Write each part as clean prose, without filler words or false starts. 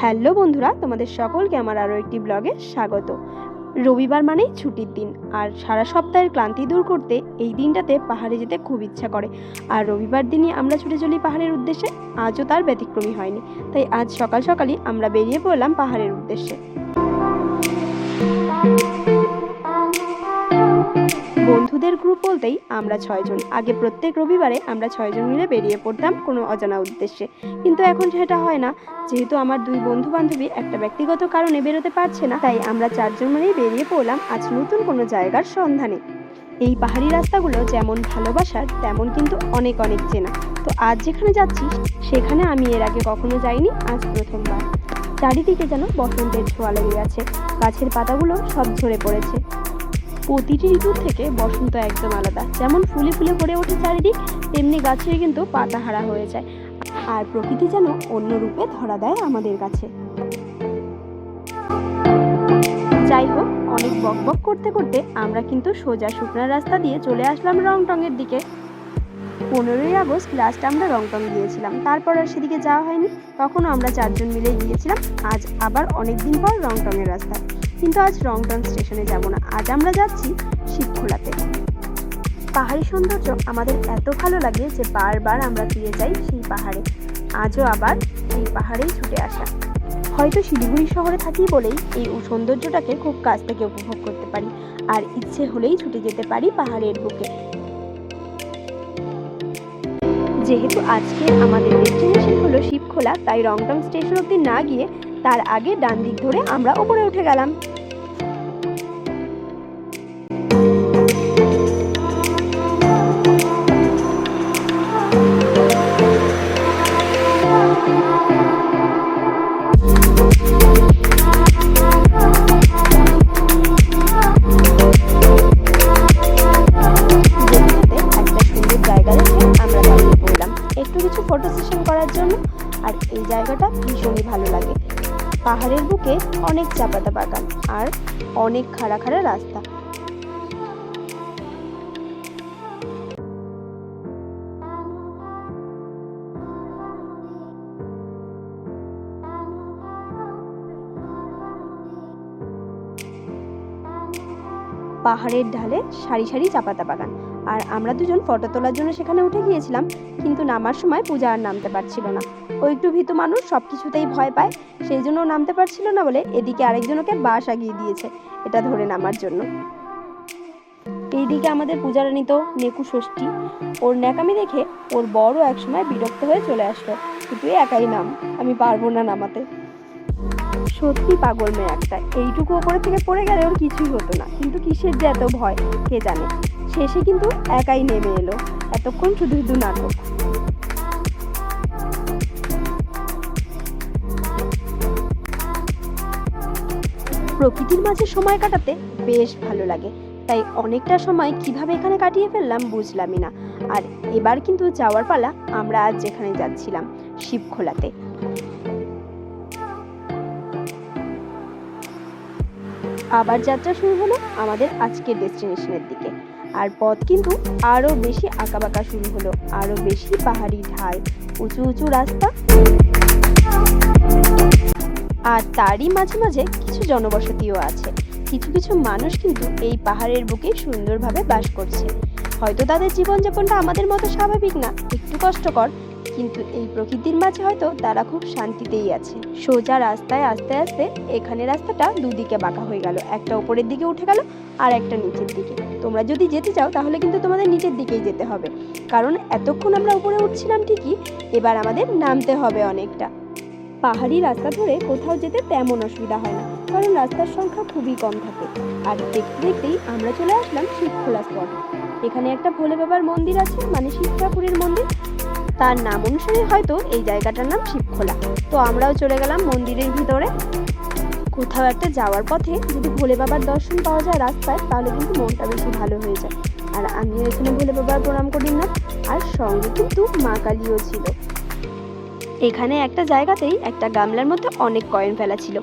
Hello বন্ধুরা, তোমাদের সকলকে আমার আরও একটি ব্লগে স্বাগত। রবিবার মানেই ছুটির দিন, আর সারা সপ্তাহের ক্লান্তি দূর করতে এই দিনটাতে পাহাড়ে যেতে খুব ইচ্ছা করে। আর রবিবার দিনই আমরা ছুটে চলি পাহাড়ের উদ্দেশ্যে। আজও তার ব্যতিক্রমী হয়নি, তাই আজ সকাল সকালই আমরা বেরিয়ে পড়লাম পাহাড়ের উদ্দেশ্যে। বন্ধুদের গ্রুপ বলতেই আমরা 6 জন। আগে প্রত্যেক রবিবারে আমরা 6 জন মিলে বেরিয়ে পড়তাম কোনো অজানা উদ্দেশ্যে, কিন্তু এখন সেটা হয় না। যেহেতু আমার 2 বন্ধু বান্ধবী একটা ব্যক্তিগত কারণে বেরোতে পারছে না, তাই আমরা 4 জন মিলেই বেরিয়ে পড়লাম আজ নতুন কোনো জায়গার সন্ধানে। এই পাহাড়ি রাস্তাগুলো যেমন ভালোবাসার, তেমন কিন্তু অনেক অনেক চেনা। তো আজ যেখানে যাচ্ছি সেখানে আমি এর আগে কখনো যাইনি, আজ প্রথমবার। চারিদিকে যেন বসন্তের ছোঁয়া লেগে গেছে, গাছের পাতাগুলো সব ঝরে পড়েছে। প্রতিটি ঋতুর থেকে বসন্ত একদম আলাদা। যেমন ফুলে ফুলে ভরে ওঠে চারিদিক, তেমনি গাছের কিন্তু পাতা হারা হয়ে যায়, আর প্রকৃতি যেন অন্য রূপে ধরা দেয় আমাদের কাছে। যাই হোক, অনেক বকবক করতে করতে আমরা কিন্তু সোজা শুকনা রাস্তা দিয়ে চলে আসলাম রংটংয়ের দিকে। 15ই আগস্ট লাস্ট আমরা রংটং গিয়েছিলাম, তারপর আর সেদিকে যাওয়া হয়নি। তখনও আমরা 4 জন মিলে গিয়েছিলাম। আজ আবার অনেক দিন পর রংটংয়ের রাস্তায়, কিন্তু আজ রংটং স্টেশনে যাব না, আজ আমরা যাচ্ছি শিবখোলাতে। পাহাড়ি সৌন্দর্য আমাদের এত ভালো লাগে যে বারবার আমরা ফিরে যাই সেই পাহাড়ে। আজও আবার এই পাহাড়েই ছুটে আসা। হয়তো শিলিগুড়ি শহরে থাকি বলেই এই সৌন্দর্যটাকে খুব কাছ থেকে উপভোগ করতে পারি, আর ইচ্ছে হলেই ছুটে যেতে পারি পাহাড়ের বুকে। যেহেতু আজকে আমাদের ডেস্টিনেশন হলো শিবখোলা, তাই রংটং স্টেশন অবধি না গিয়ে তার আগে ডান দিক ধরে আমরা উপরে উঠে গেলাম। একটু কিছু ফটো সেশন করার জন্য, আর এই জায়গাটা ভীষণই ভালো লাগে। পাহাড়ের বুকে অনেক চা পাতা বাগান আর অনেক খাড়া খাড়া রাস্তা। পাহাড়ের ঢালে সারি সারি চা পাতা বাগান, আর আমরা দুজন ফটো তোলার জন্য সেখানে উঠে গিয়েছিলাম, কিন্তু নামার সময় পূজা আর নামতে পারছিল না। ও একটু ভীতু মানুষ, সব কিছুতেই ভয় পায়, সেই জন্য নামতে পারছিল না বলে এদিকে আরেকজনকে বাঁশ আগিয়ে দিয়েছে এটা ধরে নামার জন্য। এইদিকে আমাদের পূজারানী তো নেকু ষষ্ঠী, ওর ন্যাকামি দেখে ওর বড় একসময় বিরক্ত হয়ে চলে আসলো, কিন্তু একাই নাম, আমি পারবো না নামাতে। সত্যি পাগল মেয়ে একটা, এইটুকু ওপরে থেকে পড়ে গেলে ওর কিছুই হতো না, কিন্তু কিসের যে এত ভয় কে জানে। শেষে কিন্তু একাই নেমে এলো, এতক্ষণ শুধু শুধু নাটক। প্রকৃতির মাঝে সময় কাটাতে বেশ ভালো লাগে, তাই অনেকটা সময় কিভাবে এখানে কাটিয়ে ফেললাম বুঝলামই না। আর এবার কিন্তু যাওয়ার পালা। আমরা আজ যেখানে যাচ্ছিলাম শিবখোলাতে। আবার যাত্রা শুরু হলো আমাদের আজকের ডেস্টিনেশনের দিকে, আর পথ কিন্তু আরো বেশি আঁকাবাঁকা শুরু হলো, আরো বেশি পাহাড়ি ঢাল, উঁচু উঁচু রাস্তা, আর তারই মাঝে মাঝে কিছু জনবসতিও আছে। কিছু কিছু মানুষ কিন্তু এই পাহাড়ের বুকে সুন্দরভাবে বাস করছে। হয়তো তাদের জীবনযাপনটা আমাদের মতো স্বাভাবিক না, একটু কষ্টকর, কিন্তু এই প্রকৃতির মাঝে হয়তো তারা খুব শান্তিতেই আছে। সোজা রাস্তায় আস্তে আস্তে এখানে রাস্তাটা দুদিকে বাঁকা হয়ে গেল, একটা উপরের দিকে উঠে গেল আর একটা নিচের দিকে। তোমরা যদি যেতে চাও তাহলে কিন্তু তোমাদের নিচের দিকেই যেতে হবে, কারণ এতক্ষণ আমরা উপরে উঠছিলাম ঠিকই, এবার আমাদের নামতে হবে অনেকটা। পাহাড়ি রাস্তা ধরে কোথাও যেতে তেমন অসুবিধা হয় না, কারণ রাস্তার সংখ্যা খুবই কম থাকে। আর দেখতে দেখতেই আমরা চলে আসলাম শিবখোলা স্পট। এখানে একটা ভোলে বাবার মন্দির আছে, মানে শিব ঠাকুরের মন্দির, তার নাম অনুসারে হয়তো এই জায়গাটার নাম শিবখোলা। তো আমরাও চলে গেলাম মন্দিরের ভিতরে। কোথাও একটা যাওয়ার পথে যদি ভোলে বাবার দর্শন পাওয়া যায় রাস্তায়, তাহলে কিন্তু মনটা বেশি ভালো হয়ে যায়। আর আমিও এখানে ভোলে বাবার প্রণাম করি না, আর সঙ্গে কিন্তু মা কালীও ছিল। এখানে একটা জায়গাতেই একটা গামলার মধ্যে অনেক কয়েন ফেলা ছিল,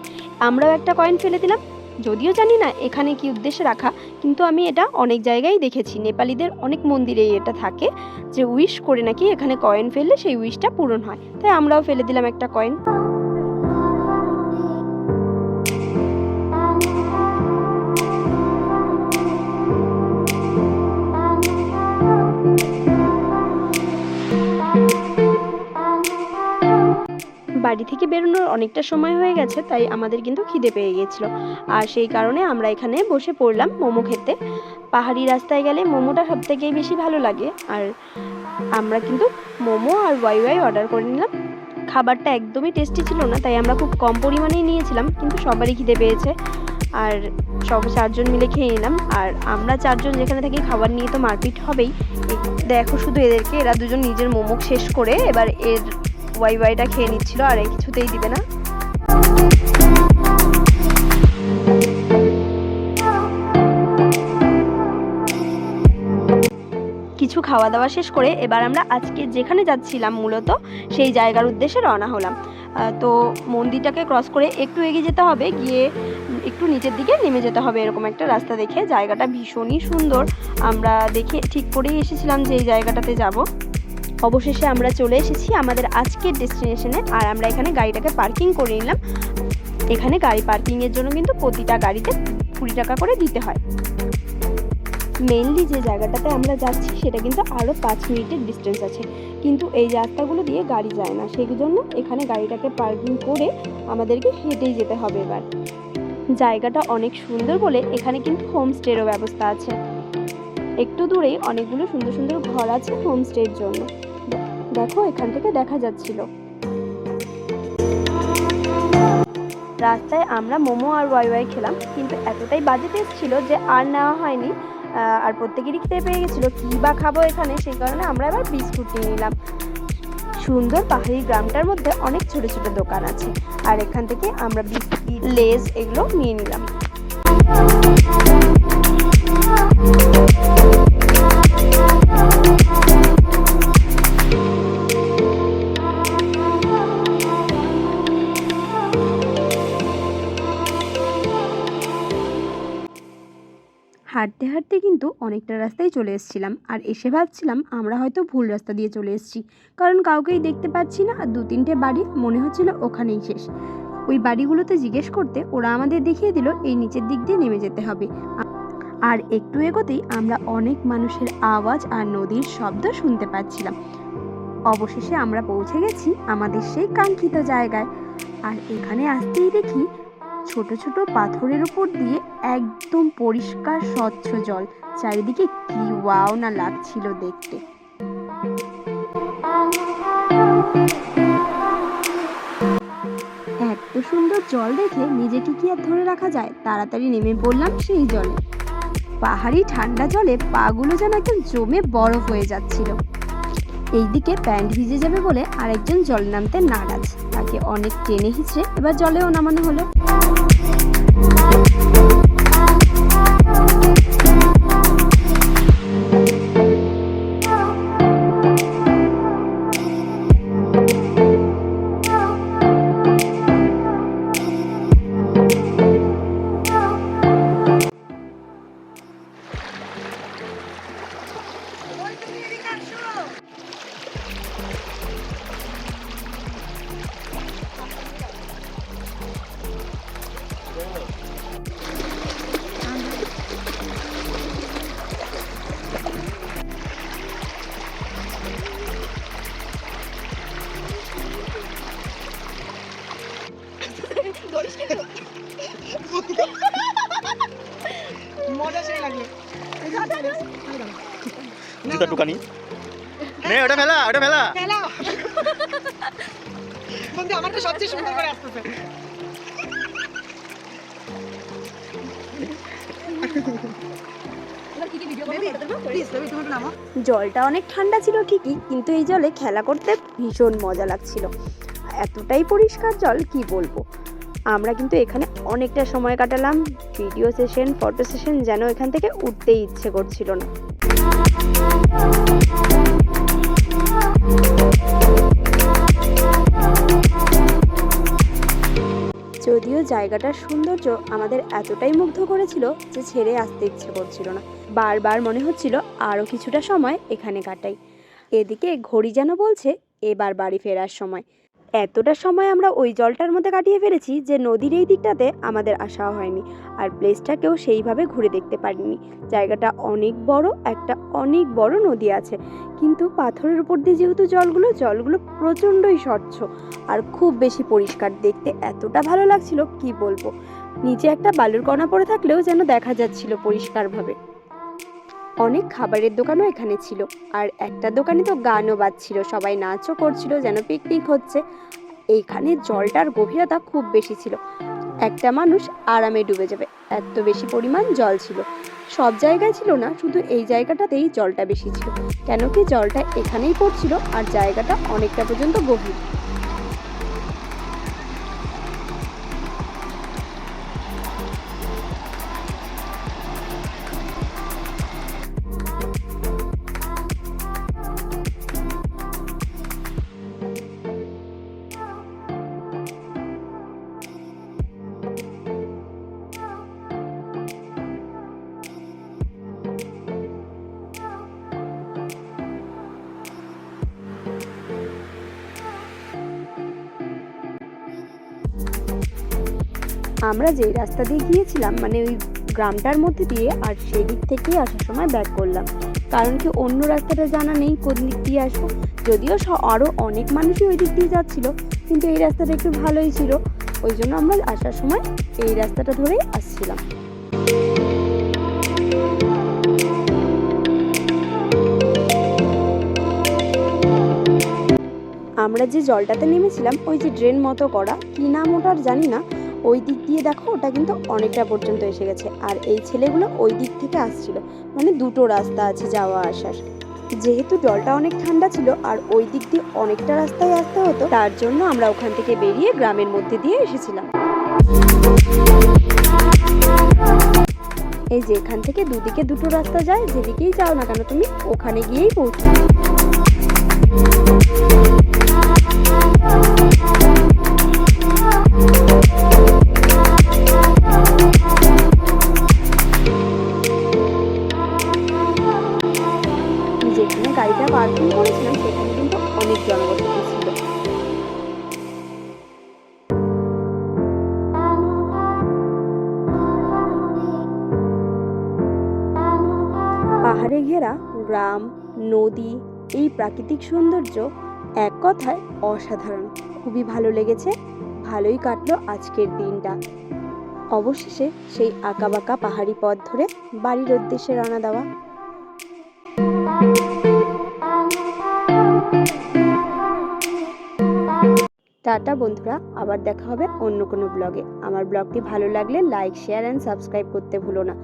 আমরাও একটা কয়েন ফেলে দিলাম। যদিও জানি না এখানে কি উদ্দেশ্যে রাখা, কিন্তু আমি এটা অনেক জায়গায় দেখেছি, নেপালিদের অনেক মন্দিরেই এটা থাকে যে উইশ করে নাকি এখানে কয়েন ফেললে সেই উইশটা পূরণ হয়, তাই আমরাও ফেলে দিলাম একটা কয়েন। বেরোনোর অনেকটা সময় হয়ে গেছে, তাই আমাদের কিন্তু খিদে পেয়ে গিয়েছিল। আর সেই কারণে আমরা এখানে বসে পড়লাম মোমো খেতে। পাহাড়ি রাস্তায় গেলে মোমোটা সব থেকেই বেশি ভালো লাগে। আর আমরা কিন্তু মোমো আর ওয়াই ওয়াই অর্ডার করে নিলাম। খাবারটা একদমই টেস্টি ছিল না, তাই আমরা খুব কম পরিমাণেই নিয়েছিলাম, কিন্তু সবারই খিদে পেয়েছে। আর সব 4 জন মিলে খেয়ে নিলাম। আর আমরা 4 জন যেখানে থাকি খাবার নিয়ে তো মারপিট হবেই। দেখো শুধু এদেরকে, এরা দুজন নিজের মোমো শেষ করে এবার এর ওয়াই ওয়াইটা খেয়ে নিচ্ছিল, আর কিছুতেই দিবে না। কিছু খাওয়া দাওয়া শেষ করে এবার আমরা আজকে যেখানে যাচ্ছিলাম মূলত সেই জায়গার উদ্দেশ্যে রওনা হলাম। তো মন্দিরটাকে ক্রস করে একটু এগিয়ে যেতে হবে, গিয়ে একটু নিচের দিকে নেমে যেতে হবে এরকম একটা রাস্তা দেখে। জায়গাটা ভীষণই সুন্দর, আমরা দেখে ঠিক করেই এসেছিলাম যে এই জায়গাটাতে যাব। অবশেষে আমরা চলে এসেছি আমাদের আজকের ডেস্টিনেশনে। আর আমরা এখানে গাড়িটাকে পার্কিং করে নিলাম। এখানে গাড়ি পার্কিংয়ের জন্য কিন্তু প্রতিটা গাড়িতে 20 টাকা করে দিতে হয়। মেইনলি যে জায়গাটাতে আমরা যাচ্ছি সেটা কিন্তু আরও 5 মিনিটের ডিস্টেন্স আছে, কিন্তু এই রাস্তাগুলো দিয়ে গাড়ি যায় না, সেই জন্য এখানে গাড়িটাকে পার্কিং করে আমাদেরকে হেঁটেই যেতে হবে। এবার জায়গাটা অনেক সুন্দর বলে এখানে কিন্তু হোমস্টেরও ব্যবস্থা আছে। একটু দূরেই অনেকগুলো সুন্দর সুন্দর ঘর আছে হোমস্টের জন্য। দেখো এখান থেকে দেখা যাচ্ছিল। রাস্তায় আমরা মোমো আর ওয়াই ওয়াই খেলাম, কিন্তু এতটাই বাজে টেস্ট ছিল যে আর নেওয়া হয়নি। আর প্রত্যেকেরই খিদে পেয়ে গেছিলো, কী বা খাবো এখানে, সেই কারণে আমরা এবার বিস্কুট নিয়ে নিলাম। সুন্দর পাহাড়ি গ্রামটার মধ্যে অনেক ছোট ছোট দোকান আছে, আর এখান থেকে আমরা বিস্কিট, লেজ এগুলো নিয়ে নিলাম। হাঁটতে হাঁটতে কিন্তু অনেকটা রাস্তায় চলে এসেছিলাম, আর এসে ভাবছিলাম আমরা হয়তো ভুল রাস্তা দিয়ে চলে এসেছি, কারণ কাউকেই দেখতে পাচ্ছি না। আর 2-3টে বাড়ি মনে হচ্ছিল ওখানেই শেষ। ওই বাড়িগুলোতে জিজ্ঞেস করতে ওরা আমাদের দেখিয়ে দিল এই নিচের দিক দিয়ে নেমে যেতে হবে। আর একটু এগোতেই আমরা অনেক মানুষের আওয়াজ আর নদীর শব্দ শুনতে পাচ্ছিলাম। অবশেষে আমরা পৌঁছে গেছি আমাদের সেই কাঙ্ক্ষিত জায়গায়। আর এখানে আসতেই দেখি ছোট ছোট পাথরের উপর দিয়ে একদম পরিষ্কার স্বচ্ছ জল। চারিদিকে কি ওয়াও না লাগছিল দেখতে। এত সুন্দর জল দেখে নিজেকে কি আর ধরে রাখা যায়, তাড়াতাড়ি নেমে পড়লাম সেই জলে। পাহাড়ি ঠান্ডা জলে পাগুলো যেন একদম জমে বরফ হয়ে যাচ্ছিল। এইদিকে প্যান্ট ভিজে যাবে বলে আরেকজন জলে নামতে নারাজ, তাকে অনেক টেনে হিঁচড়ে এবার জলেও নামানো হলো। মজা সেই লাগলো। জুতা টুকানি নে, ওটা ফেলা, ওটা ফেলা খেলা বন্ধু, আমারটা সবচেয়ে সুন্দর করে আসতেছে। জলটা অনেক ঠান্ডা ছিল ঠিকই, কিন্তু এই জলে খেলা করতে ভীষণ মজা লাগছিল। এতটাই পরিষ্কার জল কি বলবো। আমরা কিন্তু এখানে অনেকটা সময় কাটালাম। ভিডিও সেশন, ফটো সেশন যেন এখান থেকে উঠতেই ইচ্ছে করছিল না। যদিও জায়গাটার সৌন্দর্য আমাদের এতটাই মুগ্ধ করেছিল যে ছেড়ে আসতে ইচ্ছে করছিল না। বারবার মনে হচ্ছিল আরও কিছুটা সময় এখানে কাটাই। এদিকে ঘড়ি যেন বলছে এবার বাড়ি ফেরার সময়। এতটা সময় আমরা ওই জলটার মধ্যে কাটিয়ে ফেলেছি যে নদীর এই দিকটাতে আমাদের আসা হয়নি, আর প্লেসটাকেও সেইভাবে ঘুরে দেখতে পারিনি। জায়গাটা অনেক বড় নদী আছে, কিন্তু পাথরের উপর দিয়ে যেহেতু জলগুলো প্রচণ্ডই স্বচ্ছ আর খুব বেশি পরিষ্কার, দেখতে এতটা ভালো লাগছিল কি বলবো। নিচে একটা বালুর কণা পড়ে থাকলেও যেন দেখা যাচ্ছিল পরিষ্কারভাবে। অনেক খাবারের দোকানও এখানে ছিল, আর একটা দোকানে তো গানও বাজছিল, সবাই নাচও করছিল যেন পিকনিক হচ্ছে। এইখানে জলটার গভীরতা খুব বেশি ছিল, একটা মানুষ আরামে ডুবে যাবে এত বেশি পরিমাণ জল ছিল। সব জায়গায় ছিল না, শুধু এই জায়গাটাতেই জলটা বেশি ছিল, কেন কি জলটা এখানেই পড়ছিল আর জায়গাটা অনেকটা পর্যন্ত গভীর। আমরা যেই রাস্তা দিয়ে গিয়েছিলাম মানে ওই গ্রামটার মধ্যে দিয়ে, আর সেই দিক থেকেই আসার সময় ব্যাক করলাম, কারণ কি অন্য রাস্তাটা জানা নেই কোন দিক দিয়ে আসবো। যদিও আরও অনেক মানুষই ওই দিক দিয়ে যাচ্ছিল, কিন্তু এই রাস্তাটা একটু ভালোই ছিল, ওই জন্য আমরা আসার সময় এই রাস্তাটা ধরেই আসছিলাম। আমরা যে জলটাতে নেমেছিলাম ওই যে ড্রেন মতো করা, কি নাম ওটার জানি না, ওই দিক দিয়ে দেখো ওটা কিন্তু অনেকটা পর্যন্ত এসে গেছে, আর এই ছেলেগুলো ওই দিক থেকে আসছিল, মানে দুটো রাস্তা আছে যাওয়া আসার। যেহেতু জলটা অনেক ঠান্ডা ছিল আর ওই দিক দিয়ে অনেকটা রাস্তায় আসতে হতো, তার জন্য আমরা ওখান থেকে বেরিয়ে গ্রামের মধ্যে দিয়ে এসেছিলাম। এই যে এখান থেকে দুদিকে দুটো রাস্তা যায়, যেদিকেই যাও না কেন তুমি ওখানে গিয়েই পৌঁছাবে। যেখানে গাড়িটা পার্কিং করেছিলাম সেখানে কিন্তু অনেক জনবসতি ছিল। পাহাড়ে ঘেরা গ্রাম, নদী, এই প্রাকৃতিক সৌন্দর্য এক কথায় অসাধারণ, খুবই ভালো লেগেছে। ভালোই কাটলো আজকের দিনটা। অবশেষে সেই আঁকাবাঁকা পাহাড়ি পথ ধরে বাড়ির উদ্দেশ্যে রওনা দেওয়া। টাটা বন্ধুরা, আবার দেখা হবে অন্য কোনো ব্লগে। আমার ব্লগটি ভালো লাগলে লাইক, শেয়ার অ্যান্ড সাবস্ক্রাইব করতে ভুলো না।